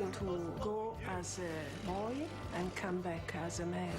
expecting to go as a boy and come back as a man.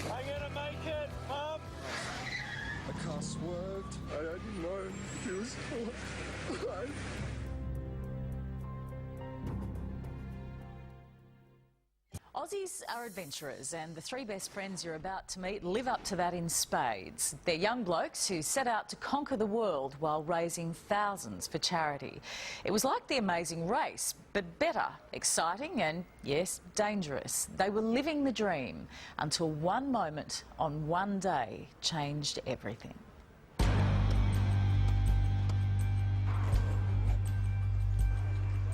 I'm gonna make it, Mum! The car swerved. I didn't know he was alive. Aussies are adventurers, and the three best friends you're about to meet live up to that in spades. They're young blokes who set out to conquer the world while raising thousands for charity. It was like The Amazing Race, but better, exciting and, yes, dangerous. They were living the dream until one moment on one day changed everything.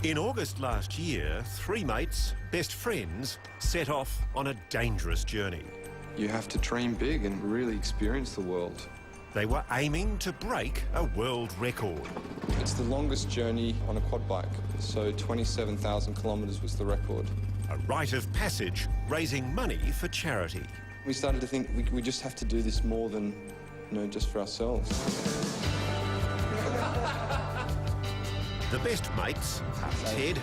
In August last year, three mates, best friends, set off on a dangerous journey. You have to dream big and really experience the world. They were aiming to break a world record. It's the longest journey on a quad bike, so 27,000 kilometres was the record. A rite of passage, raising money for charity. We started to think we just have to do this more than, just for ourselves. The best mates are Ted,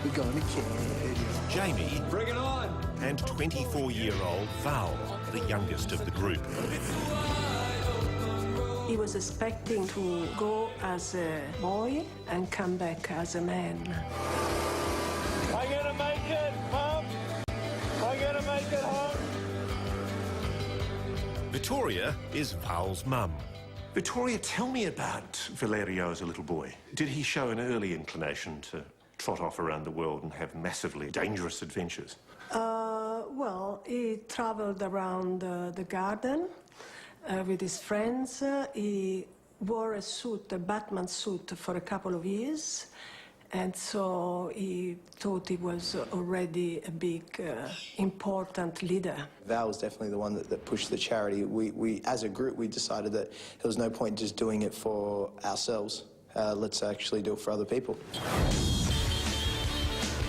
Jamie, Bring it on! and 24-year-old Val, the youngest of the group. He was expecting to go as a boy and come back as a man. I'm gonna make it, Mum! I'm gonna make it home! Victoria is Val's mum. Victoria, tell me about Valerio as a little boy. Did he show an early inclination to trot off around the world and have massively dangerous adventures? Well, he traveled around the garden with his friends. He wore a suit, a Batman suit, for a couple of years. And so he thought he was already a big, important leader. Val was definitely the one that pushed the charity. We, as a group, we decided that there was no point just doing it for ourselves. Let's actually do it for other people.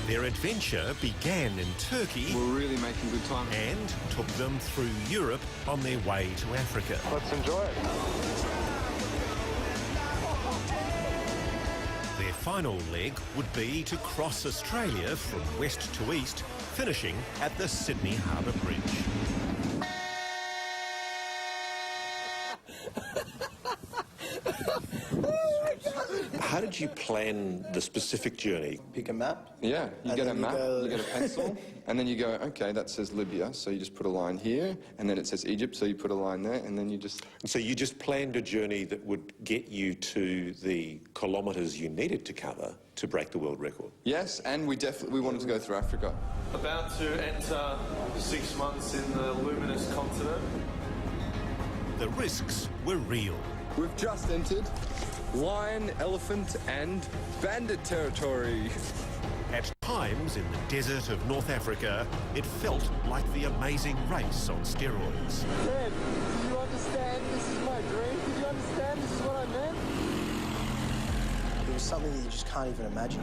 Their adventure began in Turkey We're really making good time. and took them through Europe on their way to Africa. Let's enjoy it. Their final leg would be to cross Australia from west to east, finishing at the Sydney Harbour Bridge. How did you plan the specific journey? Pick a map. Yeah, you And get a then you map, go- you get a pencil, and then you go, okay, that says Libya, so you just put a line here, and then it says Egypt, so you put a line there, and then you just... So you just planned a journey that would get you to the kilometres you needed to cover to break the world record? Yes, and we wanted to go through Africa. About to enter 6 months in the luminous continent. The risks were real. We've just entered lion, elephant, and bandit territory. At times in the desert of North Africa, it felt like The Amazing Race on steroids. Ted, do you understand this is my dream? Do you understand this is what I meant? It was something that you just can't even imagine.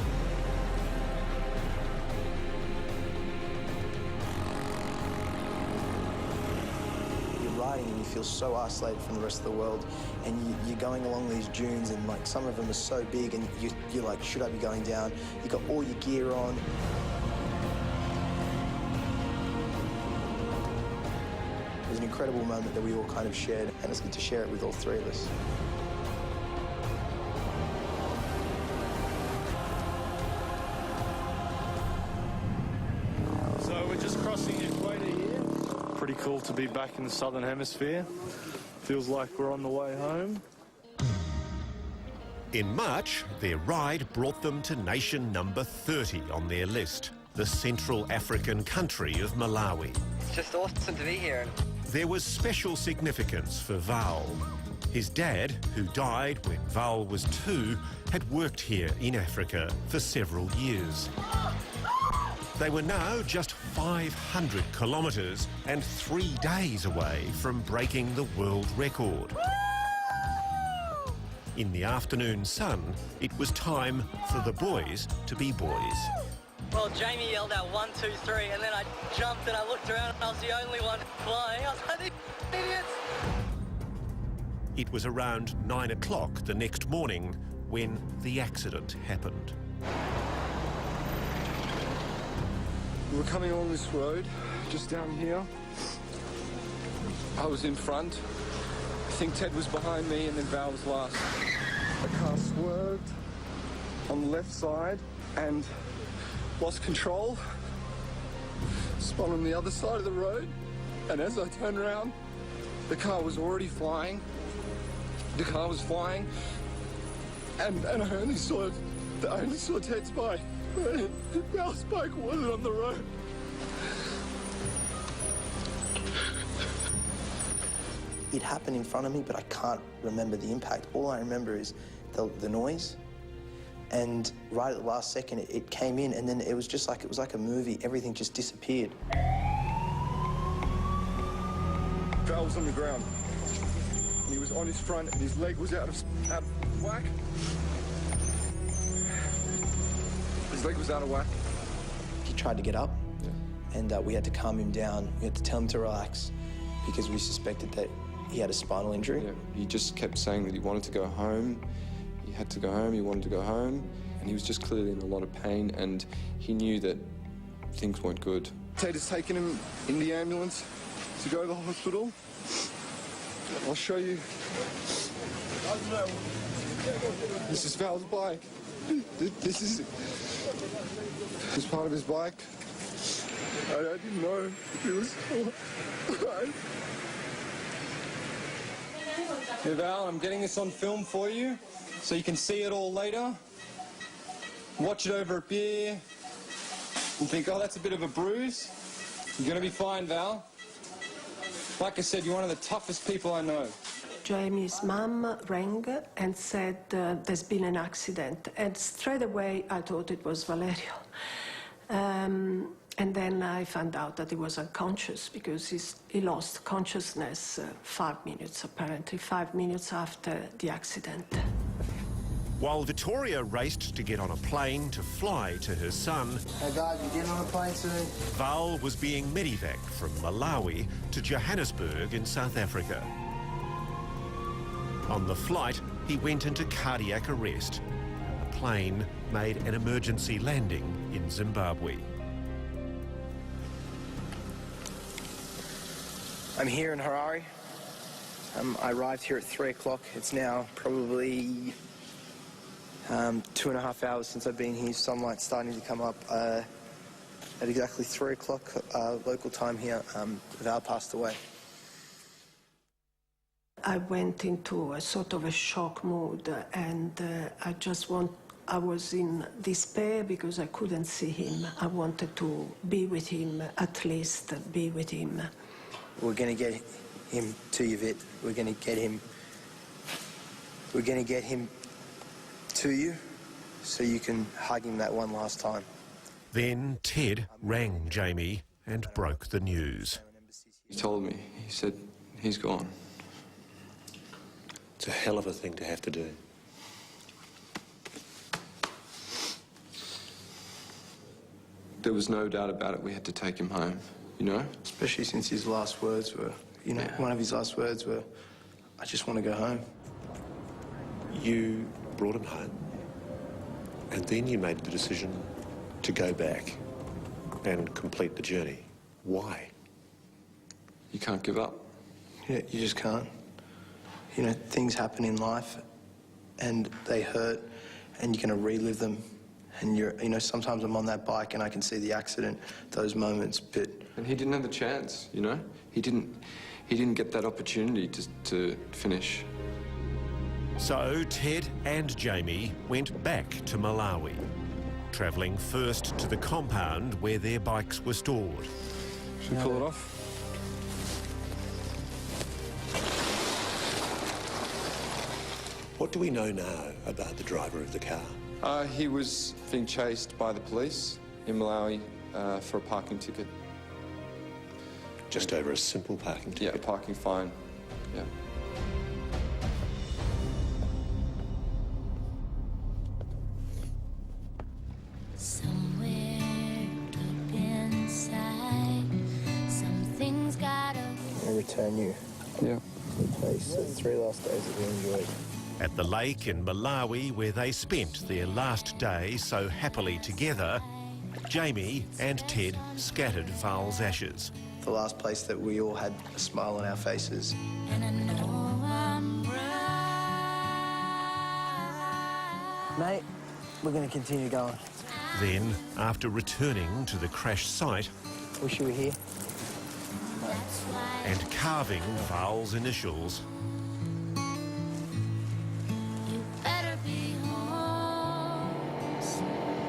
You're riding and you feel so isolated from the rest of the world, and you're going along these dunes, and like some of them are so big, and you're like, should I be going down? You got all your gear on. It was an incredible moment that we all kind of shared, and it's good to share it with all three of us. So we're just crossing the equator here. Pretty cool to be back in the southern hemisphere. Feels like we're on the way home. In March, their ride brought them to nation number 30 on their list, the Central African country of Malawi. It's just awesome to be here. There was special significance for Val. His dad, who died when Val was 2, had worked here in Africa for several years. They were now just 500 kilometres and 3 days away from breaking the world record. In the afternoon sun, it was time for the boys to be boys. Well, Jamie yelled out 1, 2, 3, and then I jumped and I looked around and I was the only one flying. I was like, these idiots! It was around 9 o'clock the next morning when the accident happened. were coming along this road, just down here. I was in front. I think Ted was behind me, and then Val was last. The car swerved on the left side and lost control. Spun on the other side of the road, and as I turned around, the car was already flying. The car was flying, and I only saw Ted's bike. Val's bike wasn't on the road. It happened in front of me, but I can't remember the impact. All I remember is the noise, and right at the last second, it came in, and then it was like a movie. Everything just disappeared. Val was on the ground. And he was on his front, and his leg was out of whack. His leg was out of whack. He tried to get up, and we had to calm him down. We had to tell him to relax because we suspected that he had a spinal injury. Yeah, he just kept saying that he wanted to go home. He had to go home, he wanted to go home, and he was just clearly in a lot of pain, and he knew that things weren't good. Ted has taken him in the ambulance to go to the hospital. I'll show you. This is Val's bike. This is part of his bike. I didn't know if it was alive. Hey Val, I'm getting this on film for you, so you can see it all later. Watch it over a beer and think, oh, that's a bit of a bruise. You're gonna be fine, Val. Like I said, you're one of the toughest people I know. Jamie's mum rang and said there's been an accident, and straight away I thought it was Valerio. And then I found out that he was unconscious because he lost consciousness 5 minutes, apparently, 5 minutes after the accident. While Vittoria raced to get on a plane to fly to her son, Hey guys, you getting on a plane soon? Val was being medevaced from Malawi to Johannesburg in South Africa. On the flight, he went into cardiac arrest. The plane made an emergency landing in Zimbabwe. I'm here in Harare. I arrived here at 3 o'clock. It's now probably 2.5 hours since I've been here. Sunlight's starting to come up. At exactly 3 o'clock local time here, Val passed away. I went into a sort of a shock mood, and I was in despair because I couldn't see him. I wanted to be with him, at least be with him. We're going to get him to you, Vit. We're going to get him to you so you can hug him that one last time. Then Ted rang Jamie and broke the news. He told me, he said, he's gone. It's a hell of a thing to have to do. There was no doubt about it, we had to take him home, you know? Especially since his last words were, one of his last words were, I just want to go home. You brought him home, and then you made the decision to go back and complete the journey. Why? You can't give up. You just can't. Things happen in life, and they hurt, and you're going to relive them. And sometimes I'm on that bike and I can see the accident, those moments, but... And he didn't have the chance, you know? He didn't get that opportunity to finish. So Ted and Jamie went back to Malawi, travelling first to the compound where their bikes were stored. Should we pull it off? What do we know now about the driver of the car? He was being chased by the police in Malawi for a parking ticket. Just over a simple parking ticket? Yeah, a parking fine. Yeah. Somewhere deep inside, something's gotta... I return you. Yeah. To the place. So 3 last days that we enjoyed. At the lake in Malawi, where they spent their last day so happily together, Jamie and Ted scattered Val's ashes. The last place that we all had a smile on our faces. And I know I'm right. Mate, we're going to continue going. Then, after returning to the crash site Wish you were here. That's why and carving Val's initials, you better be home.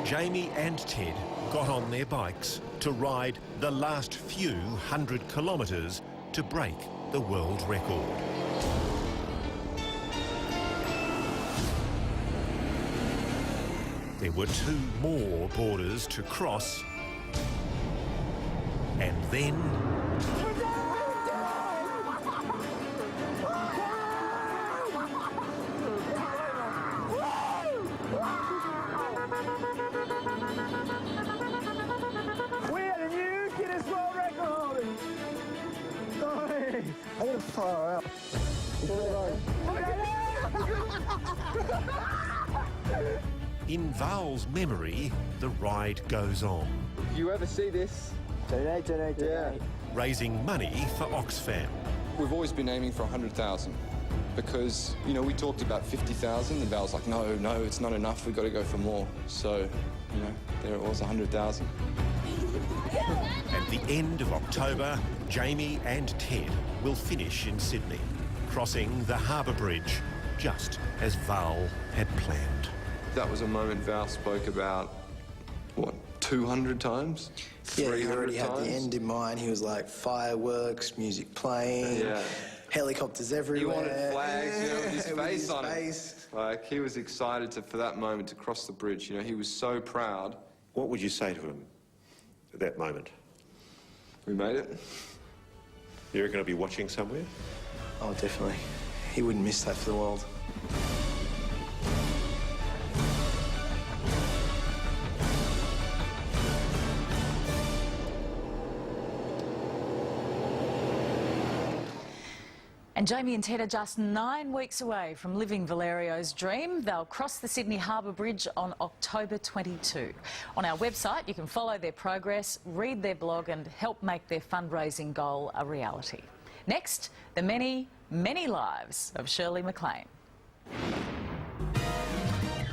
Jamie and Ted got on their bikes to ride the last few 100 kilometres to break the world record. There were 2 more borders to cross, and then We are the new Guinness World Record holders. Sorry. I'm going to fire out. in Val's memory, the ride goes on, If you ever see this, Donate. raising money for Oxfam. we've always been aiming for 100,000 because, you know, we talked about 50,000 and Val's like, no, it's not enough. We've got to go for more. So, you know, there it was, 100,000. At the end of October, Jamie and Ted will finish in Sydney, crossing the Harbour Bridge, just as Val had planned. That was a moment Val spoke about, what, 200 times? Yeah, he 300 already had times? the end in mind. He was like, fireworks, music playing, Yeah. helicopters He everywhere. wanted flags, you know, with his With face his on face. it. Like, he was excited for that moment to cross the bridge. You know, he was so proud. What would you say to him at that moment? We made it. You reckon I'll be watching somewhere? Oh, definitely. He wouldn't miss that for the world. And Jamie and Ted are just 9 weeks away from living Valerio's dream. They'll cross the Sydney Harbour Bridge on October 22. On our website, you can follow their progress, read their blog and help make their fundraising goal a reality. Next, the many, many lives of Shirley MacLaine.